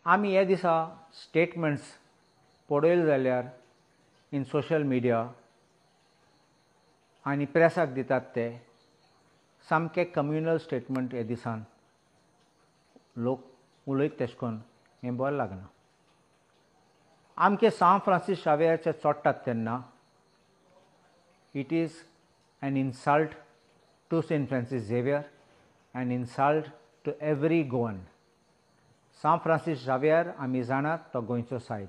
आमी हे दिसा स्टेटमेंट्स पळयले जाल्यार इन सोशल मिडिया आनी प्रेसाक दितात ते सामके कम्युनल स्टेटमेंट हे दिसान लोक उलयत तेश कोन हें बरें लागना. आमचे सांव फ्रांसीस शावेराचे चोडटात तेन्ना it is an insult to Saint Francis Xavier, an insult to every Goan. सांव फ्रांसीस शावेर आमी जाणात तो गोंयचो सायब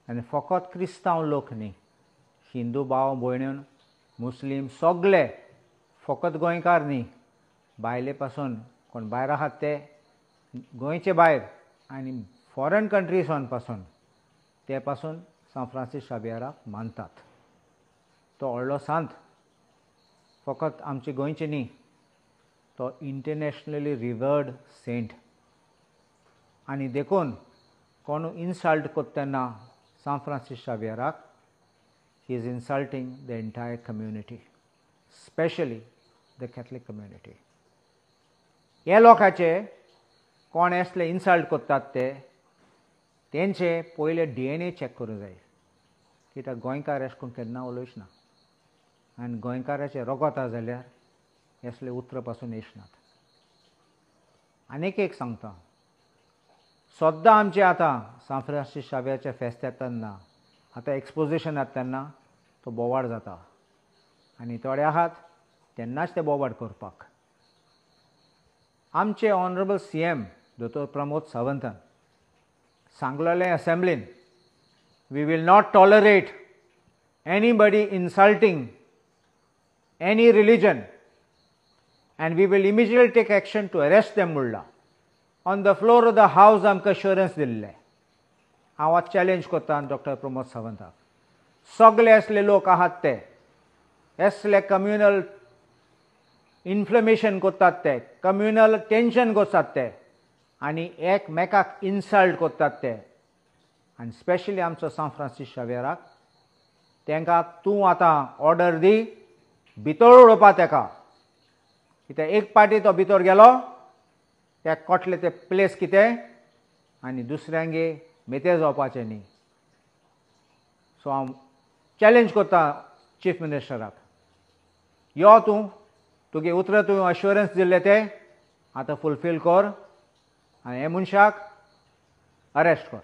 आनी फकत क्रिस्तांव लोक न्ही, हिंदू भाव भयण्यो, मुस्लीम सगळे, फकत गोंयकार न्ही, भायले पासून कोण भायर आहात ते गोंयचे भायर आनी फॉरेन कंट्रीसान पासून ते पासून सांव फ्रांसीस शावेराक मानतात. तो व्हडलो सांत फकत आमचे गोंयचे न्ही, तो इंटरनॅशनली रिवर्ड सेंट. आनी देखून कोण इन्सल्ट करता तेन्ना सांव फ्रांसीस शावेराक he is insulting the entire community, specially the Catholic community. हे लोकांचे कोण असले इन्सल्ट करतात ते तेंचे पयले DNA चॅक करूंक जाय, कित्याक गोंयकार अशें करून केन्ना उलोवच ना आनी गोंयकाराचें रगत आसा जाल्यार असले उतर पासून येचनात. आनीक एक सांगता, सद्दां आमचे आतां सांव फ्रांसीस शावेराचें फेस्त येता तेन्ना आतां एक्सपोजिशन जाता तेन्ना तो बोवाळ जाता आनी थोडे आहात तेन्नाच ते बोवाळ करपाक. आमचे ऑनरेबल CM दोतोर प्रमोद सावंतान सांगलेलें असेंब्लीन, we will not tolerate anybody insulting any religion and we will immediately take action to arrest them म्हणलां. On the floor of the house आमकां अश्युरन्स दिल्ले. हांव आतां चॅलेंज करता डॉक्टर प्रमोद सावंताक, सगळे असले लोक आहात ते असले कम्युनल इन्फ्लेमेशन करतात ते, कम्युनल टेन्शन करतात ते आनी एकमेकाक इन्सल्ट करतात ते, आनी स्पेशली आमचो सांव फ्रांसीस शावेराक तांकां तूं आतां ऑर्डर दी भितर उडोवपा ताका, कित्याक एक पाटी तो भितर गेलो ताका कोटले ते प्लेस कितें आनी दुसऱ्यांगे मेते जावपाचें न्ही. सो हांव चॅलेंज करता चीफ मिनिस्टराक, यो तूं तुगे उतर तुवें अश्युरन्स दिल्ले ते आतां फुलफील कर आनी हे मनशाक अरेस्ट कर.